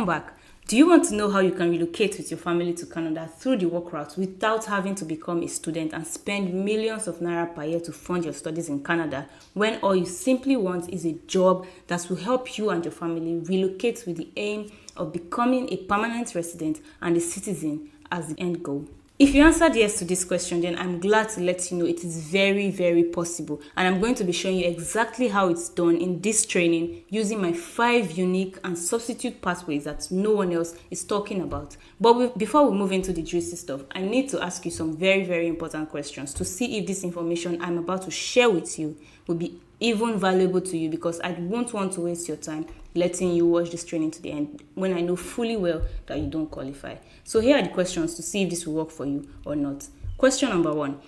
Back. Do you want to know how you can relocate with your family to Canada through the work route without having to become a student and spend millions of naira per year to fund your studies in Canada, when all you simply want is a job that will help you and your family relocate with the aim of becoming a permanent resident and a citizen as the end goal? If you answered yes to this question, then I'm glad to let you know it is very, very possible. And I'm going to be showing you exactly how it's done in this training using my 5 unique and substitute pathways that no one else is talking about. But before we move into the juicy stuff, I need to ask you some very, very important questions to see if this information I'm about to share with you will be even valuable to you, because I won't want to waste your time letting you watch this training to the end when I know fully well that you don't qualify. So here are the questions to see if this will work for you or not. Question number 1.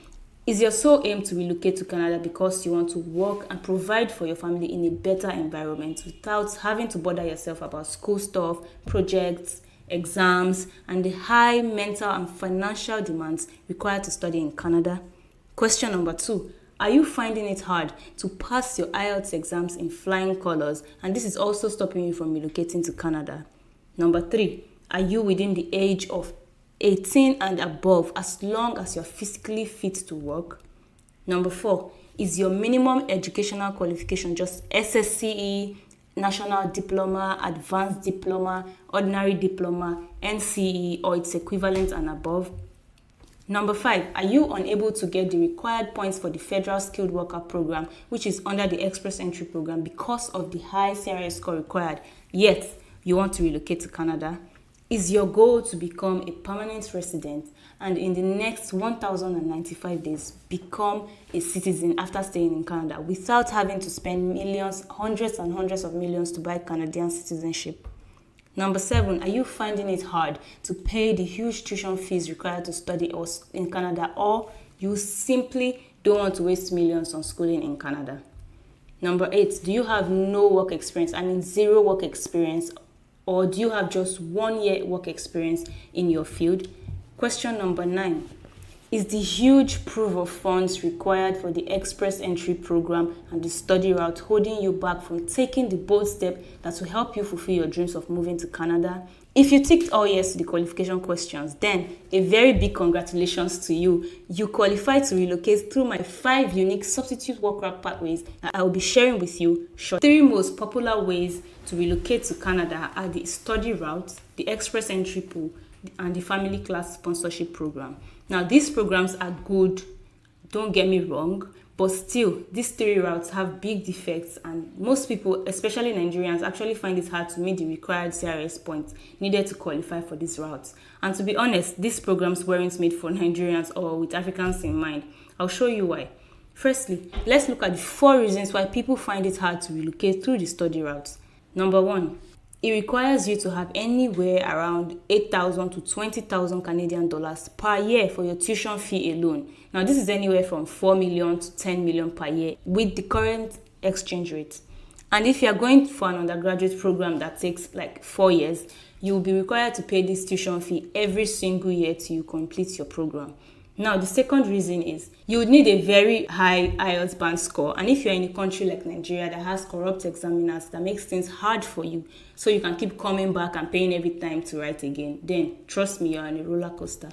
Is your sole aim to relocate to Canada because you want to work and provide for your family in a better environment without having to bother yourself about school stuff, projects, exams, and the high mental and financial demands required to study in Canada? Question number 2. Are you finding it hard to pass your IELTS exams in flying colors, and this is also stopping you from relocating to Canada? Number 3, are you within the age of 18 and above as long as you're physically fit to work? Number 4, is your minimum educational qualification just SSCE, National Diploma, Advanced Diploma, Ordinary Diploma, NCE, or its equivalent and above? Number 5, are you unable to get the required points for the Federal Skilled Worker Program, which is under the Express Entry Program, because of the high CRS score required, yet you want to relocate to Canada? Is your goal to become a permanent resident and in the next 1,095 days become a citizen after staying in Canada without having to spend millions, hundreds and hundreds of millions to buy Canadian citizenship? Number 7, are you finding it hard to pay the huge tuition fees required to study in Canada, or you simply don't want to waste millions on schooling in Canada? Number 8, do you have no work experience, 0 work experience, or do you have just 1 year work experience in your field? Question number 9, is the huge proof of funds required for the Express Entry Program and the study route holding you back from taking the bold step that will help you fulfill your dreams of moving to Canada? If you ticked all yes to the qualification questions, then a very big congratulations to you. You qualify to relocate through my 5 unique substitute work route pathways that I will be sharing with you shortly. 3 most popular ways to relocate to Canada are the study route, the Express Entry pool, and the family class sponsorship program. Now, these programs are good, don't get me wrong, but still, these 3 routes have big defects, and most people, especially Nigerians, actually find it hard to meet the required CRS points needed to qualify for these routes. And to be honest, these programs weren't made for Nigerians or with Africans in mind. I'll show you why. Firstly, let's look at the 4 reasons why people find it hard to relocate through the study routes. Number 1, it requires you to have anywhere around 8,000 to 20,000 Canadian dollars per year for your tuition fee alone. Now, this is anywhere from 4 million to 10 million per year with the current exchange rate. And if you're going for an undergraduate program that takes like 4 years, you will be required to pay this tuition fee every single year till you complete your program. Now, the second reason is you would need a very high IELTS band score. And if you're in a country like Nigeria that has corrupt examiners that makes things hard for you, so you can keep coming back and paying every time to write again, then trust me, you're on a roller coaster.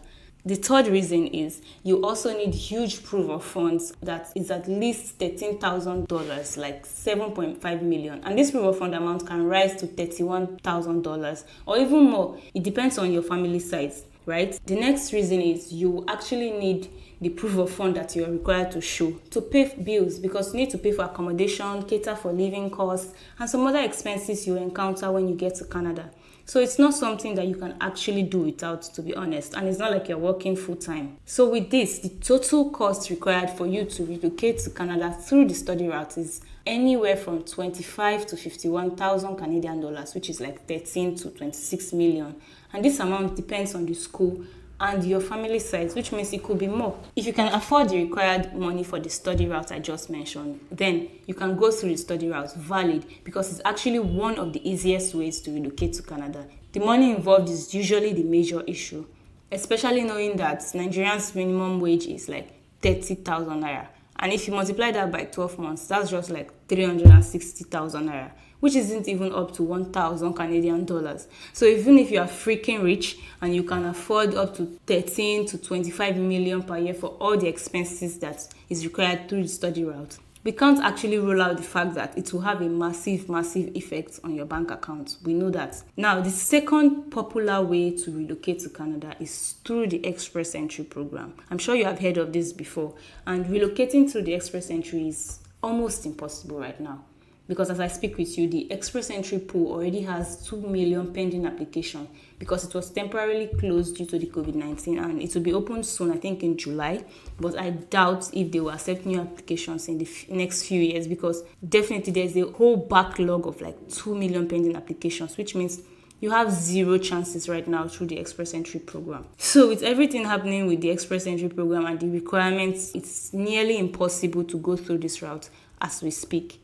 The third reason is you also need huge proof of funds that is at least $13,000, like 7.5 million. And this proof of fund amount can rise to $31,000 or even more. It depends on your family size. Right? The next reason is you actually need the proof of fund that you're required to show to pay bills, because you need to pay for accommodation, cater for living costs, and some other expenses you encounter when you get to Canada. So it's not something that you can actually do without, to be honest, and it's not like you're working full-time. So with this, the total cost required for you to relocate to Canada through the study route is anywhere from 25 to 51,000 Canadian dollars, which is like 13 to 26 million. And this amount depends on the school and your family size, which means it could be more. If you can afford the required money for the study route I just mentioned, then you can go through the study route valid, because it's actually one of the easiest ways to relocate to Canada. The money involved is usually the major issue, especially knowing that Nigerians' minimum wage is like 30,000 naira. And if you multiply that by 12 months, that's just like 360,000 naira, which isn't even up to 1,000 Canadian dollars. So even if you are freaking rich and you can afford up to 13 to 25 million per year for all the expenses that is required through the study route, we can't actually rule out the fact that it will have a massive effect on your bank account. We know that. Now, the second popular way to relocate to Canada is through the Express Entry program. I'm sure you have heard of this before, and relocating through the Express Entry is almost impossible right now. Because as I speak with you, the Express Entry pool already has 2 million pending applications because it was temporarily closed due to the COVID-19, and it will be open soon, I think in July. But I doubt if they will accept new applications in the next few years, because definitely there's a whole backlog of like 2 million pending applications, which means you have zero chances right now through the Express Entry program. So with everything happening with the Express Entry program and the requirements, it's nearly impossible to go through this route as we speak.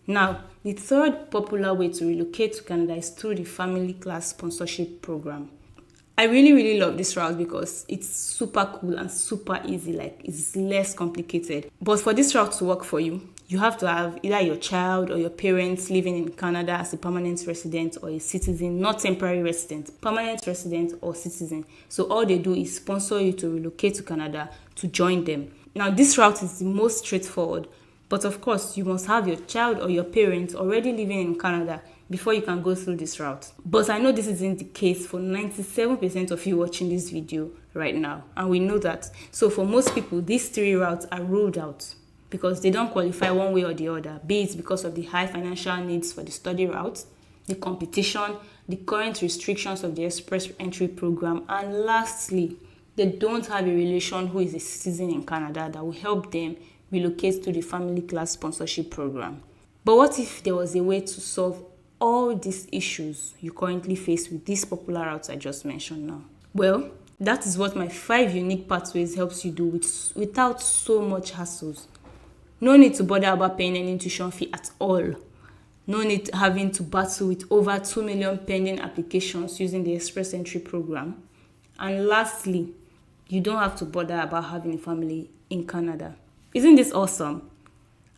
Now, the third popular way to relocate to Canada is through the Family Class Sponsorship Program. I really love this route because it's super cool and super easy, like it's less complicated. But for this route to work for you, you have to have either your child or your parents living in Canada as a permanent resident or a citizen, not temporary resident, permanent resident or citizen. So all they do is sponsor you to relocate to Canada to join them. Now, this route is the most straightforward. But of course, you must have your child or your parents already living in Canada before you can go through this route. But I know this isn't the case for 97% of you watching this video right now, and we know that. So for most people, these three routes are ruled out because they don't qualify one way or the other, be it because of the high financial needs for the study route, the competition, the current restrictions of the Express Entry program, and lastly, they don't have a relation who is a citizen in Canada that will help them relocate to the Family Class Sponsorship program. But what if there was a way to solve all these issues you currently face with these popular routes I just mentioned now? Well, that is what my 5 unique pathways helps you do without so much hassles. No need to bother about paying any tuition fee at all. No need having to battle with over 2 million pending applications using the Express Entry program. And lastly, you don't have to bother about having a family in Canada. Isn't this awesome?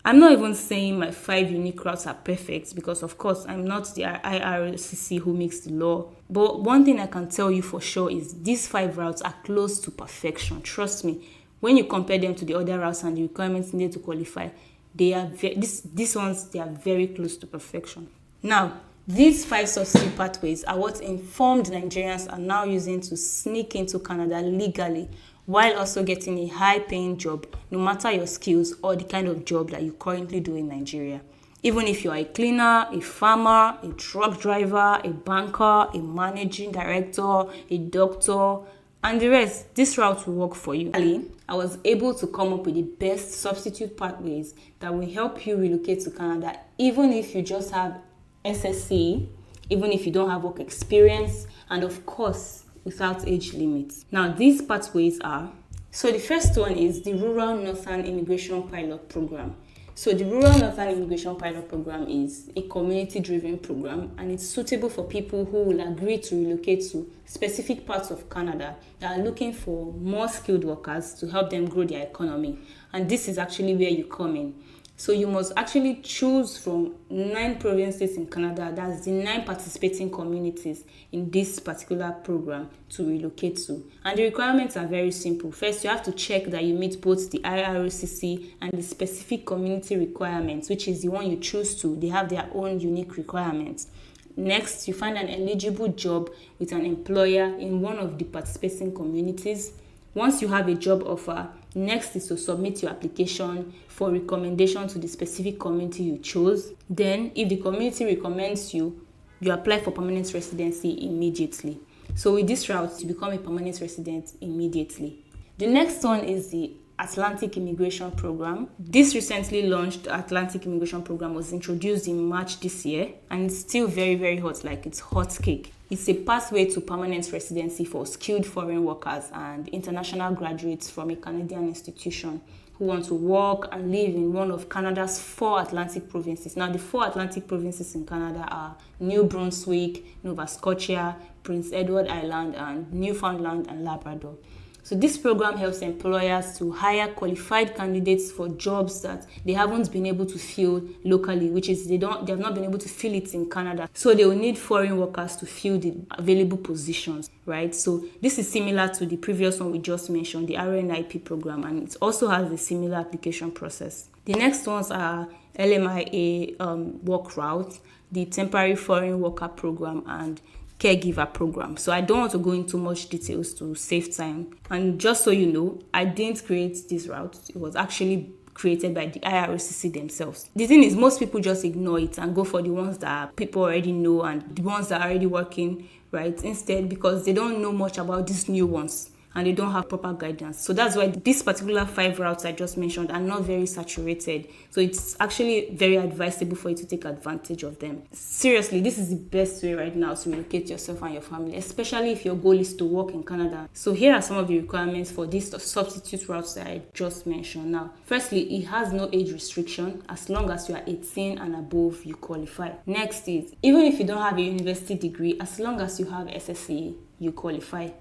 I'm not even saying my 5 unique routes are perfect because, of course, I'm not the IRCC who makes the law. But one thing I can tell you for sure is these 5 routes are close to perfection. Trust me. When you compare them to the other routes and the requirements needed to qualify, they are these ones, they are very close to perfection. Now, these 5 substitute pathways are what informed Nigerians are now using to sneak into Canada legally, while also getting a high-paying job, no matter your skills or the kind of job that you currently do in Nigeria. Even if you are a cleaner, a farmer, a truck driver, a banker, a managing director, a doctor, and the rest, this route will work for you. I was able to come up with the best substitute pathways that will help you relocate to Canada, even if you just have SSC, even if you don't have work experience, and of course, without age limits. Now, these pathways are, so the first one is the Rural Northern Immigration Pilot Program. So the Rural Northern Immigration Pilot Program is a community-driven program, and it's suitable for people who will agree to relocate to specific parts of Canada that are looking for more skilled workers to help them grow their economy. And this is actually where you come in. So you must actually choose from 9 provinces in Canada, that's the 9 participating communities in this particular program to relocate to. And the requirements are very simple. First, you have to check that you meet both the IRCC and the specific community requirements, which is the one you choose to. They have their own unique requirements. Next, you find an eligible job with an employer in one of the participating communities. Once you have a job offer, next is to submit your application for recommendation to the specific community you chose. Then, if the community recommends you, you apply for permanent residency immediately. So with this route, you become a permanent resident immediately. The next one is the Atlantic Immigration Program. This recently launched Atlantic Immigration Program was introduced in March this year, and it's still very hot, like it's hot cake. It's a pathway to permanent residency for skilled foreign workers and international graduates from a Canadian institution who want to work and live in one of Canada's 4 Atlantic provinces. Now, the 4 Atlantic provinces in Canada are New Brunswick, Nova Scotia, Prince Edward Island, and Newfoundland and Labrador. So this program helps employers to hire qualified candidates for jobs that they haven't been able to fill locally, which is they have not been able to fill it in Canada. So they will need foreign workers to fill the available positions, right? So this is similar to the previous one we just mentioned, the RNIP program, and it also has a similar application process. The next ones are LMIA work route, the temporary foreign worker program, and caregiver program. So I don't want to go into much details to save time. And just so you know, I didn't create this route. It was actually created by the IRCC themselves. The thing is, most people just ignore it and go for the ones that people already know and the ones that are already working, right? Instead, because they don't know much about these new ones and they don't have proper guidance. So that's why these particular 5 routes I just mentioned are not very saturated. So it's actually very advisable for you to take advantage of them. Seriously, this is the best way right now to relocate yourself and your family, especially if your goal is to work in Canada. So here are some of the requirements for these substitute routes that I just mentioned. Now, firstly, it has no age restriction. As long as you are 18 and above, you qualify. Next is, even if you don't have a university degree, as long as you have SSCE, you qualify.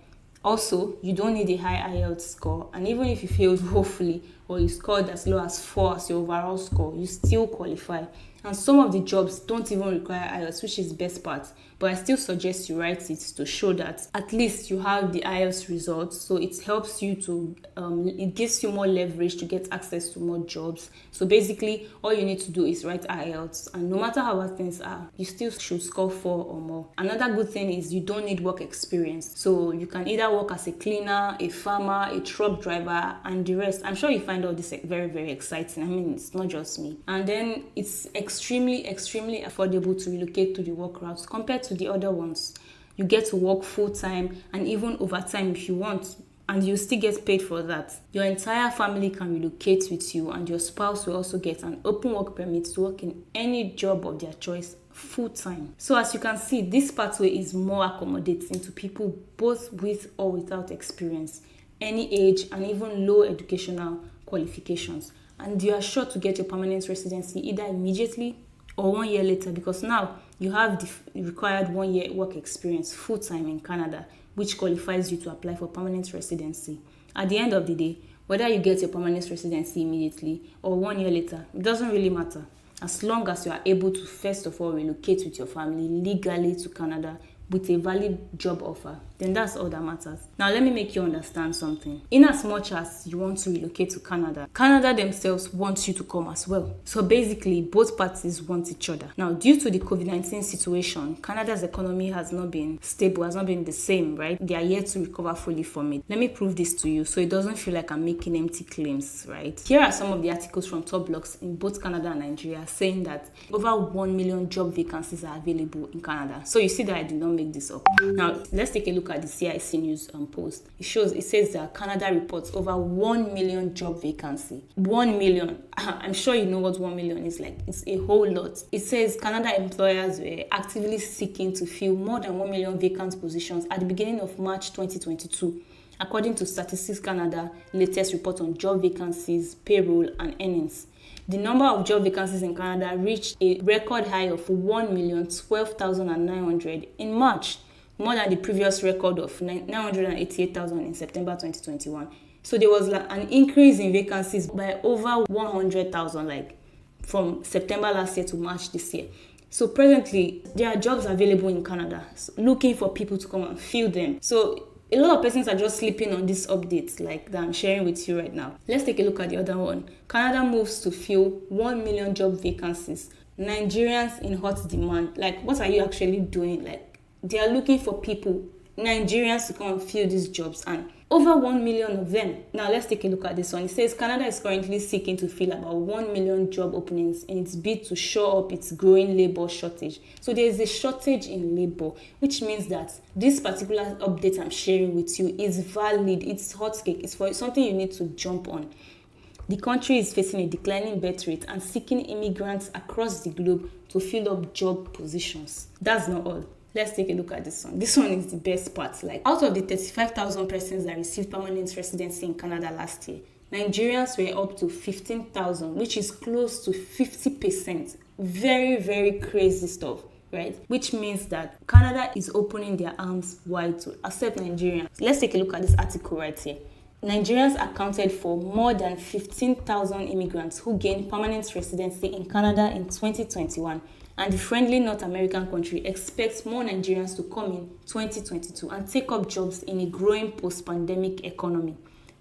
Also, you don't need a high IELTS score, and even if you failed woefully or you scored as low as 4 as your overall score, you still qualify. And some of the jobs don't even require IELTS, which is the best part. But I still suggest you write it to show that at least you have the IELTS results. So it helps you to, it gives you more leverage to get access to more jobs. So basically, all you need to do is write IELTS. And no matter how bad things are, you still should score 4 or more. Another good thing is you don't need work experience. So you can either work as a cleaner, a farmer, a truck driver, and the rest. I'm sure you find all this very, very exciting. I mean, it's not just me. And then it's extremely affordable to relocate to the work routes compared to the other ones. You get to work full-time and even overtime if you want, and you still get paid for that. Your entire family can relocate with you, and your spouse will also get an open work permit to work in any job of their choice full-time. So as you can see, this pathway is more accommodating to people both with or without experience, any age, and even low educational qualifications. And you are sure to get your permanent residency either immediately or 1 year later, because now you have the required 1 year work experience full-time in Canada, which qualifies you to apply for permanent residency. At the end of the day, whether you get your permanent residency immediately or 1 year later, it doesn't really matter, as long as you are able to first of all relocate with your family legally to Canada with a valid job offer, then that's all that matters. Now let me make you understand something. In as much as you want to relocate to Canada, Canada themselves wants you to come as well. So basically, both parties want each other. Now, due to the COVID-19 situation, Canada's economy has not been stable, has not been the same, right? They are yet to recover fully from it. Let me prove this to you so it doesn't feel like I'm making empty claims, right? Here are some of the articles from top blogs in both Canada and Nigeria saying that over 1 million job vacancies are available in Canada. So you see that I did not make this up. Now, let's take a look at the CIC News post. It says that Canada reports over 1 million job vacancy. 1 million. I'm sure you know what 1 million is like. It's a whole lot. It says Canada employers were actively seeking to fill more than 1 million vacant positions at the beginning of March 2022, according to Statistics Canada latest report on job vacancies, payroll, and earnings. The number of job vacancies in Canada reached a record high of 1,012,900 in March, more than the previous record of 988,000 in September 2021. So there was an increase in vacancies by over 100,000, like from September last year to March this year. So presently, there are jobs available in Canada, looking for people to come and fill them. So a lot of persons are just sleeping on these updates like that I'm sharing with you right now. Let's take a look at the other one. Canada moves to fill 1 million job vacancies. Nigerians in hot demand. Like, what are you actually doing? Like, they are looking for people, Nigerians, to come and fill these jobs, and over 1 million of them. Now let's take a look at this one. It says Canada is currently seeking to fill about 1 million job openings in its bid to shore up its growing labor shortage. So there is a shortage in labor, which means that this particular update I'm sharing with you is valid. It's hot cake. It's for something you need to jump on. The country is facing a declining birth rate and seeking immigrants across the globe to fill up job positions. That's not all. Let's take a look at this one. This one is the best part. Like, out of the 35,000 persons that received permanent residency in Canada last year, Nigerians were up to 15,000, which is close to 50%. Very, very crazy stuff. right? Which means that Canada is opening their arms wide to accept Nigerians. Let's take a look at this article right here. Nigerians accounted for more than 15,000 immigrants who gained permanent residency in Canada in 2021, and the friendly North American country expects more Nigerians to come in 2022 and take up jobs in a growing post-pandemic economy.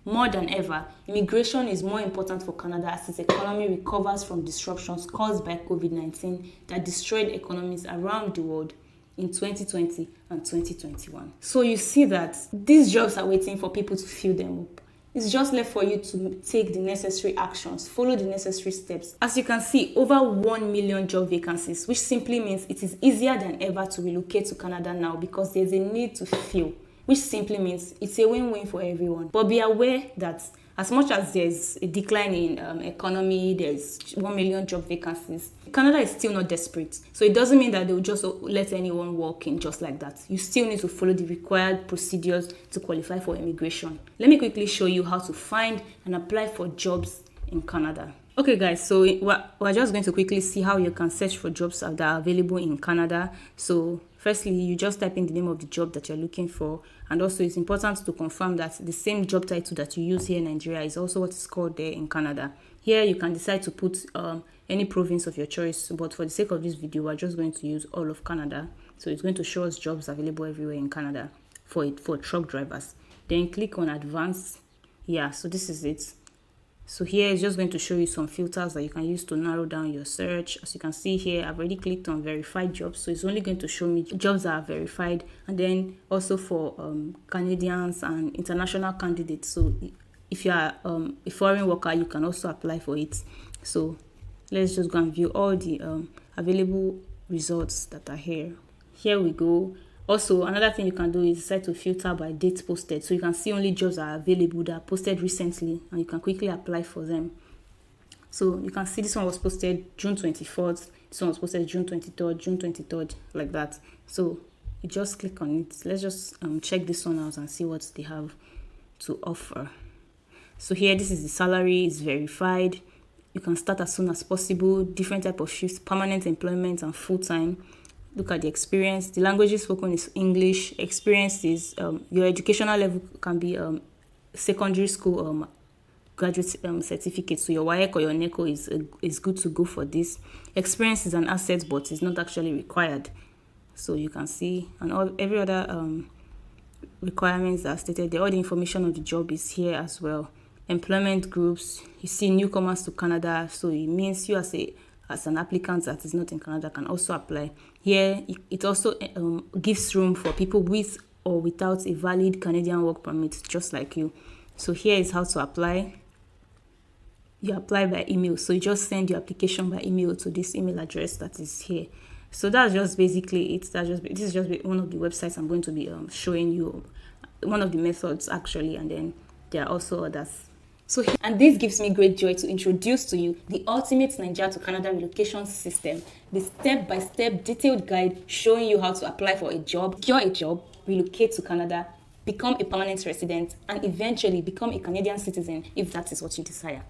More than ever, immigration is more important for Canada as its economy recovers from disruptions caused by COVID-19 that destroyed economies around the world in 2020 and 2021. So you see that these jobs are waiting for people to fill them up. It's just left for you to take the necessary actions, follow the necessary steps. As you can see, over 1 million job vacancies, which simply means it is easier than ever to relocate to Canada now because there's a need to fill, which simply means it's a win-win for everyone. But be aware that as much as there's a decline in economy, there's 1 million job vacancies, Canada is still not desperate. So it doesn't mean that they'll just let anyone walk in just like that. You still need to follow the required procedures to qualify for immigration. Let me quickly show you how to find and apply for jobs in Canada. Okay guys, so we're just going to quickly see how you can search for jobs that are available in Canada. So firstly, you just type in the name of the job that you're looking for, and also it's important to confirm that the same job title that you use here in Nigeria is also what is called there in Canada. Here you can decide to put any province of your choice, but for the sake of this video, we're just going to use all of Canada. So it's going to show us jobs available everywhere in Canada for truck drivers. Then click on advanced. Yeah, so this is it. So here it's just going to show you some filters that you can use to narrow down your search. As you can see here, I've already clicked on verified jobs. So it's only going to show me jobs that are verified. And then also for Canadians and international candidates. So if you are a foreign worker, you can also apply for it. So let's just go and view all the available results that are here. Here we go. Also, another thing you can do is decide to filter by date posted. So you can see only jobs that are available that are posted recently, and you can quickly apply for them. So you can see this one was posted June 24th, this one was posted June 23rd, like that. So you just click on it. Let's just check this one out and see what they have to offer. So here, this is the salary, it's verified. You can start as soon as possible, different type of shifts, permanent employment and full-time. Look at the experience. The languages spoken is English. Experience is your educational level can be secondary school graduate certificate. So your WAEC or your NECO is good to go for this. Experience is an asset, but it's not actually required. So you can see, and every other requirements that are stated there. All the information of the job is here as well. Employment groups. You see newcomers to Canada. So it means you as an applicant that is not in Canada can also apply. Here, it also gives room for people with or without a valid Canadian work permit, just like you. So here is how to apply. You apply by email. So you just send your application by email to this email address that is here. So that's just basically it. This is just one of the websites I'm going to be showing you, one of the methods actually, and then there are also others. So, and this gives me great joy to introduce to you the ultimate Nigeria to Canada relocation system, the step-by-step detailed guide showing you how to apply for a job, secure a job, relocate to Canada, become a permanent resident, and eventually become a Canadian citizen if that is what you desire.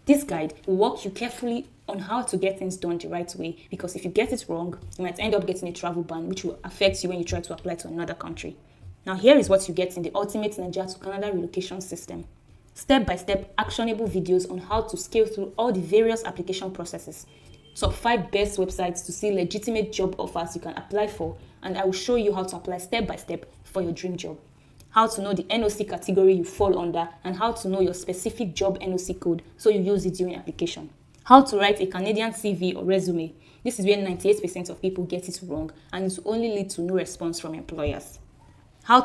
This guide will walk you carefully on how to get things done the right way, because if you get it wrong, you might end up getting a travel ban, which will affect you when you try to apply to another country. Now, here is what you get in the ultimate Nigeria to Canada relocation system. Step-by-step actionable videos on how to scale through all the various application processes. Top 5 best websites to see legitimate job offers you can apply for, and I will show you how to apply step-by-step for your dream job. How to know the NOC category you fall under, and how to know your specific job NOC code so you use it during application. How to write a Canadian CV or resume. This is where 98% of people get it wrong, and it will only lead to no response from employers. How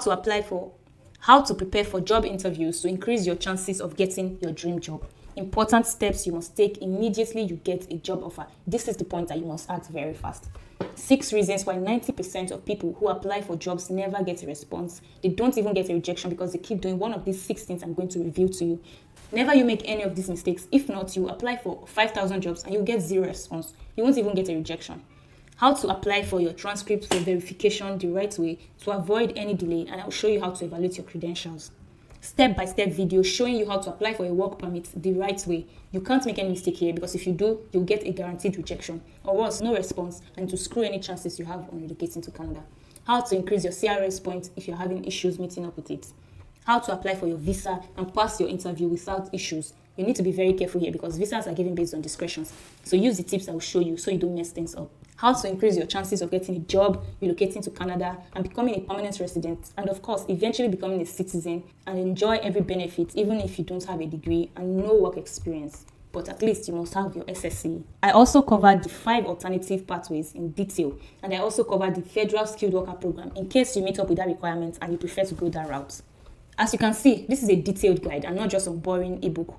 to prepare for job interviews to increase your chances of getting your dream job. Important steps you must take immediately you get a job offer. This is the point that you must act very fast. 6 reasons why 90% of people who apply for jobs never get a response. They don't even get a rejection because they keep doing one of these 6 things I'm going to reveal to you. Never you make any of these mistakes. If not, you apply for 5,000 jobs and you get 0 response. You won't even get a rejection. How to apply for your transcript for verification the right way to avoid any delay, and I'll show you how to evaluate your credentials. step-by-step video showing you how to apply for a work permit the right way. You can't make any mistake here, because if you do, you'll get a guaranteed rejection, or worse, no response, and to screw any chances you have on relocating to Canada. How to increase your CRS point if you're having issues meeting up with it. How to apply for your visa and pass your interview without issues. You need to be very careful here, because visas are given based on discretions. So use the tips I will show you so you don't mess things up. How to increase your chances of getting a job, relocating to Canada, and becoming a permanent resident, and of course, eventually becoming a citizen and enjoy every benefit, even if you don't have a degree and no work experience. But at least you must have your SSC. I also covered the 5 alternative pathways in detail, and I also covered the Federal Skilled Worker Program in case you meet up with that requirement and you prefer to go that route. As you can see, this is a detailed guide and not just a boring ebook.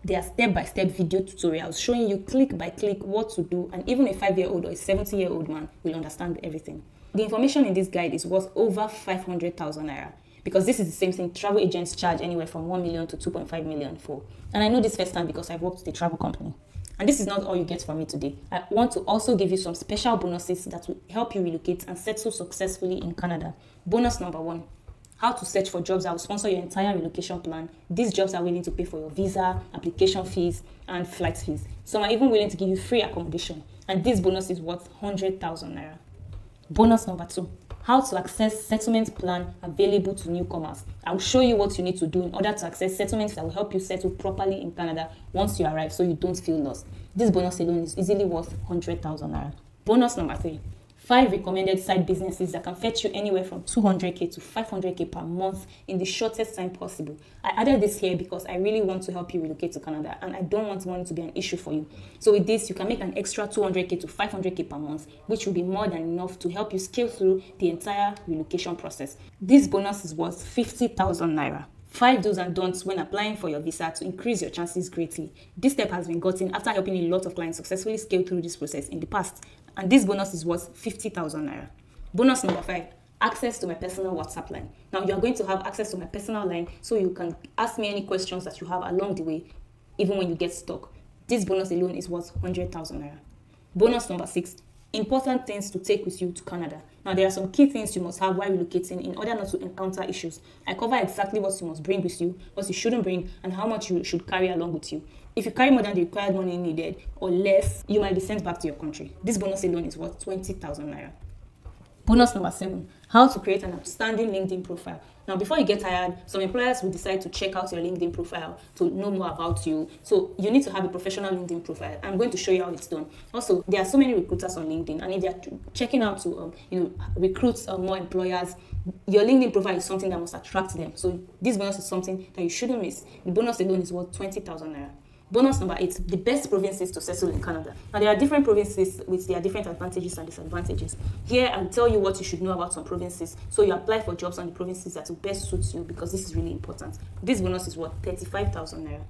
There are step-by-step video tutorials showing you click by click what to do, and even a 5-year-old or a 70-year-old man will understand everything. The information in this guide is worth over 500,000 naira, because this is the same thing travel agents charge anywhere from 1 million to 2.5 million for. And I know this firsthand because I've worked with a travel company. And this is not all you get from me today. I want to also give you some special bonuses that will help you relocate and settle successfully in Canada. Bonus number 1. How to search for jobs that will sponsor your entire relocation plan. These jobs are willing to pay for your visa, application fees, and flight fees. Some are even willing to give you free accommodation. And this bonus is worth 100,000 naira. Bonus number 2. How to access settlement plan available to newcomers. I will show you what you need to do in order to access settlements that will help you settle properly in Canada once you arrive, so you don't feel lost. This bonus alone is easily worth 100,000 naira. Bonus number 3. 5 recommended side businesses that can fetch you anywhere from 200k to 500k per month in the shortest time possible. I added this here because I really want to help you relocate to Canada, and I don't want money to be an issue for you. So with this, you can make an extra 200k to 500k per month, which will be more than enough to help you scale through the entire relocation process. This bonus is worth 50,000 naira. 5 do's and don'ts when applying for your visa to increase your chances greatly. This step has been gotten after helping a lot of clients successfully scale through this process in the past, and this bonus is worth 50,000 naira. Bonus number 5, access to my personal WhatsApp line. Now you are going to have access to my personal line, so you can ask me any questions that you have along the way, even when you get stuck. This bonus alone is worth 100,000 naira. Bonus number 6, important things to take with you to Canada. Now, there are some key things you must have while relocating in order not to encounter issues. I cover exactly what you must bring with you, what you shouldn't bring, and how much you should carry along with you. If you carry more than the required money needed or less, you might be sent back to your country. This bonus alone is worth 20,000 naira. Bonus number 7, how to create an outstanding LinkedIn profile. Now, before you get hired, some employers will decide to check out your LinkedIn profile to know more about you. So you need to have a professional LinkedIn profile. I'm going to show you how it's done. Also, there are so many recruiters on LinkedIn, and if they're checking out to recruit more employers, your LinkedIn profile is something that must attract them. So this bonus is something that you shouldn't miss. The bonus alone is worth 20,000 naira. Bonus number 8, the best provinces to settle in Canada. Now, there are different provinces with their different advantages and disadvantages. Here, I'll tell you what you should know about some provinces, so you apply for jobs on the provinces that will best suit you, because this is really important. This bonus is worth 35,000 naira.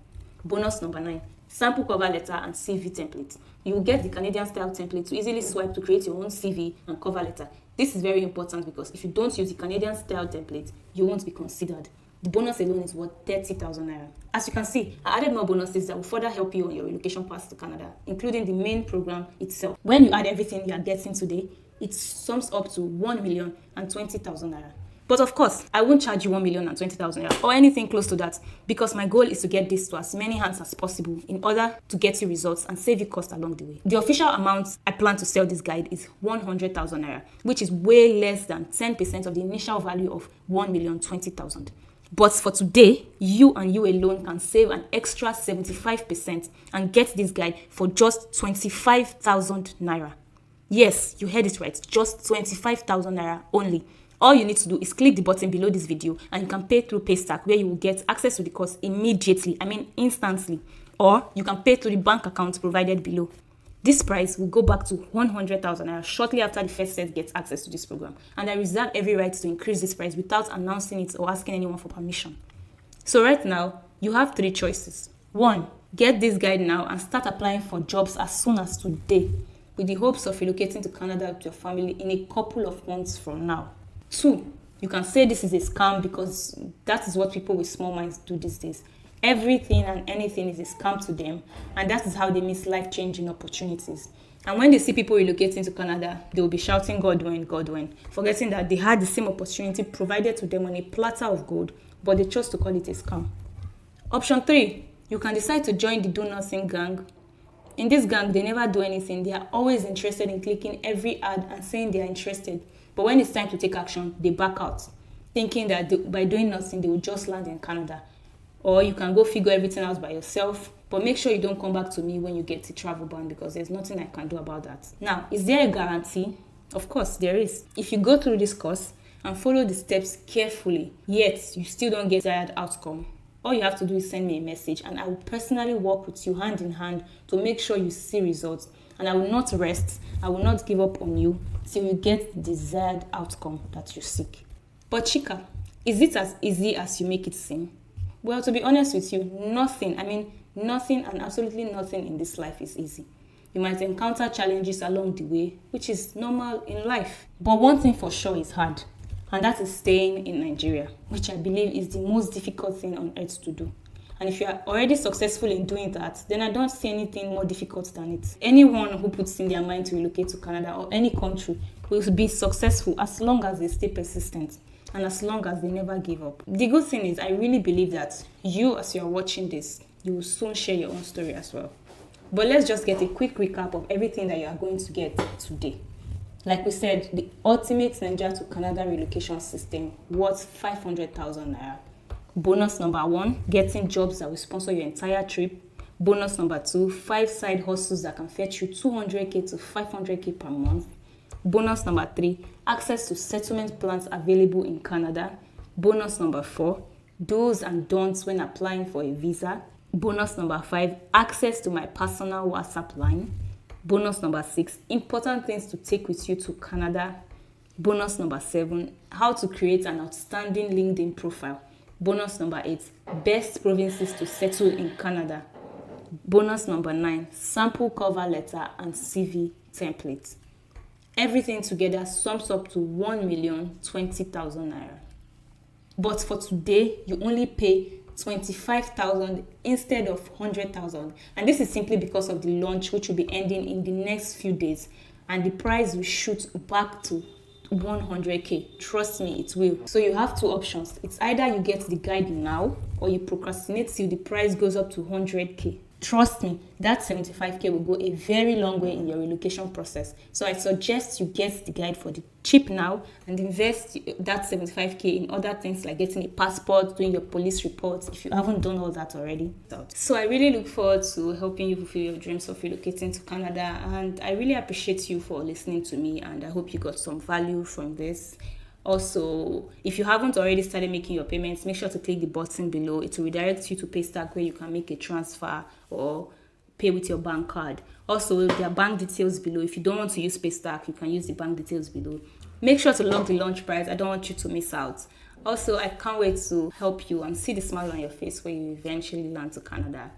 Bonus number 9, sample cover letter and CV template. You will get the Canadian style template to easily swipe to create your own CV and cover letter. This is very important because if you don't use the Canadian style template, you won't be considered. The bonus alone is worth 30,000 naira. As you can see, I added more bonuses that will further help you on your relocation path to Canada, including the main program itself. When you add everything you are getting today, it sums up to 1,020,000 naira. But of course, I won't charge you 1,020,000 naira or anything close to that, because my goal is to get this to as many hands as possible in order to get you results and save you cost along the way. The official amount I plan to sell this guide is 100,000 naira, which is way less than 10% of the initial value of 1,020,000. But for today, you and you alone can save an extra 75% and get this guide for just 25,000 naira. Yes, you heard it right, just 25,000 naira only. All you need to do is click the button below this video and you can pay through Paystack, where you will get access to the course immediately, instantly. Or you can pay through the bank account provided below. This price will go back to 100,000 naira shortly after the first set gets access to this program. And I reserve every right to increase this price without announcing it or asking anyone for permission. So right now, you have 3 choices. 1, get this guide now and start applying for jobs as soon as today, with the hopes of relocating to Canada with your family in a couple of months from now. 2, you can say this is a scam, because that is what people with small minds do these days. Everything and anything is a scam to them, and that is how they miss life-changing opportunities. And when they see people relocating to Canada, they will be shouting, God when, God when, forgetting that they had the same opportunity provided to them on a platter of gold, but they chose to call it a scam. Option 3, you can decide to join the do nothing gang. In this gang, they never do anything. They are always interested in clicking every ad and saying they are interested. But when it's time to take action, they back out, thinking that by doing nothing, they will just land in Canada. Or you can go figure everything out by yourself, but make sure you don't come back to me when you get to travel ban, because there's nothing I can do about that. Now, is there a guarantee? Of course, there is. If you go through this course and follow the steps carefully, yet you still don't get desired outcome, all you have to do is send me a message, and I will personally work with you hand in hand to make sure you see results. And I will not rest, I will not give up on you till you get the desired outcome that you seek. But Chika, is it as easy as you make it seem? Well, to be honest with you, nothing and absolutely nothing in this life is easy. You might encounter challenges along the way, which is normal in life. But one thing for sure is hard, and that is staying in Nigeria, which I believe is the most difficult thing on earth to do. And if you are already successful in doing that, then I don't see anything more difficult than it. Anyone who puts in their mind to relocate to Canada or any country will be successful as long as they stay persistent and as long as they never give up. The good thing is, I really believe that you, as you're watching this, you will soon share your own story as well. But let's just get a quick recap of everything that you are going to get today. Like we said, the ultimate Nigeria to Canada relocation system worth 500,000 naira. Bonus number 1, getting jobs that will sponsor your entire trip. Bonus number 2, 5 side hustles that can fetch you 200k to 500k per month. Bonus number 3, access to settlement plans available in Canada. Bonus number 4, do's and don'ts when applying for a visa. Bonus number 5, access to my personal WhatsApp line. Bonus number 6, important things to take with you to Canada. Bonus number 7, how to create an outstanding LinkedIn profile. Bonus number 8, best provinces to settle in Canada. Bonus number 9, sample cover letter and CV template. Everything together sums up to 1,020,000 naira. But for today, you only pay 25,000 instead of 100,000, and this is simply because of the launch, which will be ending in the next few days, and the price will shoot back to 100k. Trust me, it will. So you have two options. It's either you get the guide now or you procrastinate till the price goes up to 100k. Trust me, that 75k will go a very long way in your relocation process. So I suggest you get the guide for the cheap now and invest that 75k in other things like getting a passport, doing your police reports, if you haven't done all that already. So I really look forward to helping you fulfill your dreams of relocating to Canada, and I really appreciate you for listening to me, and I hope you got some value from this. Also, if you haven't already started making your payments, make sure to click the button below. It will redirect you to Paystack, where you can make a transfer or pay with your bank card. Also, there are bank details below. If you don't want to use Paystack, you can use the bank details below. Make sure to log the launch price. I don't want you to miss out. Also, I can't wait to help you and see the smile on your face when you eventually land to Canada.